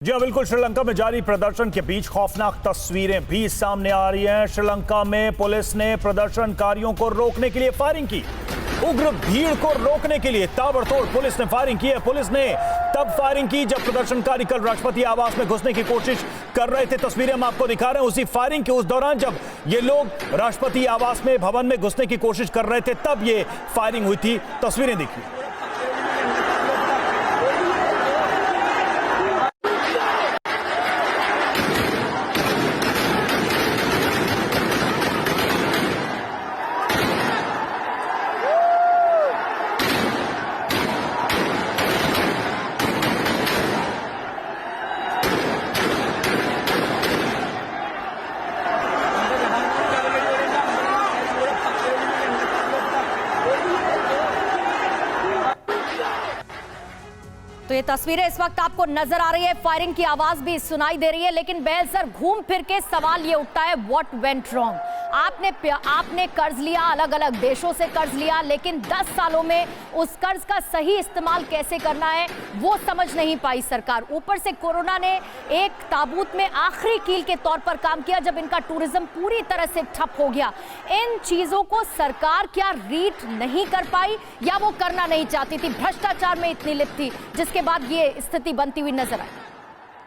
जी हाँ, बिल्कुल। श्रीलंका में जारी प्रदर्शन के बीच खौफनाक तस्वीरें भी सामने आ रही हैं। श्रीलंका में पुलिस ने प्रदर्शनकारियों को रोकने के लिए फायरिंग की। उग्र भीड़ को रोकने के लिए ताबड़तोड़ पुलिस ने फायरिंग की है। पुलिस ने तब फायरिंग की जब प्रदर्शनकारी कल राष्ट्रपति आवास में घुसने की कोशिश कर रहे थे। तस्वीरें हम आपको दिखा रहे हैं उसी फायरिंग के उस दौरान जब ये लोग राष्ट्रपति आवास में भवन में घुसने की कोशिश कर रहे थे, तब ये फायरिंग हुई थी। तस्वीरें देखिए। तो ये तस्वीरें इस वक्त आपको नजर आ रही है, फायरिंग की आवाज भी सुनाई दे रही है। लेकिन बेहसर घूम फिर के सवाल ये उठता है, व्हाट वेंट रॉन्ग। आपने कर्ज लिया, अलग अलग देशों से कर्ज लिया, लेकिन 10 सालों में उस कर्ज का सही इस्तेमाल कैसे करना है वो समझ नहीं पाई सरकार। ऊपर से कोरोना ने एक ताबूत में आखिरी कील के तौर पर काम किया जब इनका टूरिज्म पूरी तरह से ठप हो गया। इन चीजों को सरकार क्या रीड नहीं कर पाई या वो करना नहीं चाहती थी, भ्रष्टाचार में इतनी लिप्त थी, जिसके बाद ये स्थिति बनती हुई नजर आई।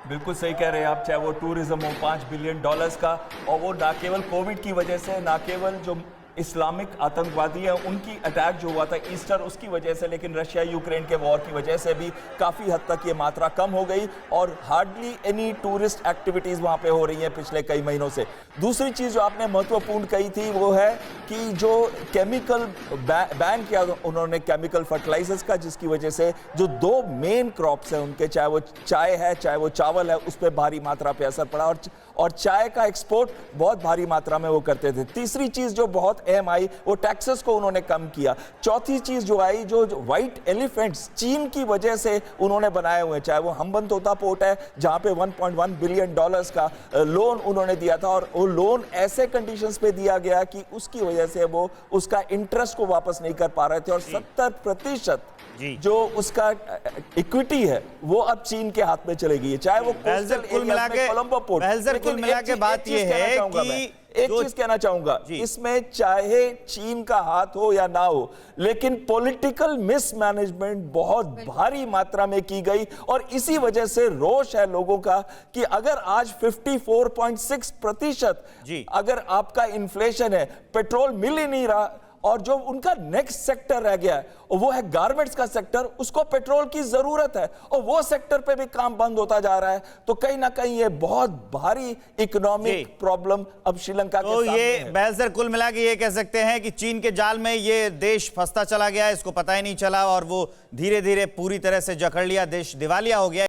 बिल्कुल सही कह रहे हैं आप, चाहे वो टूरिज्म हो $5 बिलियन का, और वो ना केवल कोविड की वजह से, ना केवल जो इस्लामिक आतंकवादी हैं उनकी अटैक जो हुआ था ईस्टर उसकी वजह से, लेकिन रशिया यूक्रेन के वॉर की वजह से भी काफ़ी हद तक ये मात्रा कम हो गई और हार्डली एनी टूरिस्ट एक्टिविटीज़ वहाँ पे हो रही हैं पिछले कई महीनों से। दूसरी चीज़ जो आपने महत्वपूर्ण कही थी वो है कि जो केमिकल बैन किया उन्होंने केमिकल फर्टिलाइजर्स का, जिसकी वजह से जो 2 मेन क्रॉप्स हैं उनके, चाहे वो चाय है चाहे वो चावल है, उस पर भारी मात्रा पे असर पड़ा और चाय का एक्सपोर्ट बहुत भारी मात्रा में वो करते थे। तीसरी चीज़ जो बहुत अहम आई वो टैक्सेस को उन्होंने कम किया। चौथी चीज जो आई, जो व्हाइट एलिफेंट्स चीन की वजह से उन्होंने बनाए हुए, चाहे वो हम्बनतोता पोर्ट है जहां पे $1.1 बिलियन का लोन उन्होंने दिया था, और वो लोन ऐसे कंडीशंस पे दिया गया कि उसकी वजह से वो उसका इंटरेस्ट को वापस नहीं कर पा रहे थे, और 70% जो उसका इक्विटी है वो अब चीन के हाथ में चली गई है, चाहे वो कुल मिला के बात ये है कि एक चीज कहना चाहूंगा, इसमें चाहे चीन का हाथ हो या ना हो, लेकिन पॉलिटिकल मिसमैनेजमेंट बहुत भारी मात्रा में की गई, और इसी वजह से रोष है लोगों का कि अगर आज 54.6% अगर आपका इन्फ्लेशन है, पेट्रोल मिल ही नहीं रहा, और जो उनका नेक्स्ट सेक्टर रह गया है वो है गारमेंट्स का सेक्टर, उसको पेट्रोल की जरूरत है और वो सेक्टर पे भी काम बंद होता जा रहा है, तो कहीं ना कहीं ये बहुत भारी इकोनॉमिक प्रॉब्लम अब श्रीलंका के सामने ये बेहतर कुल मिला के ये कह सकते हैं कि चीन के जाल में ये देश फंसता चला गया, इसको पता ही नहीं चला और वो धीरे धीरे पूरी तरह से जकड़ लिया, देश दिवालिया हो गया।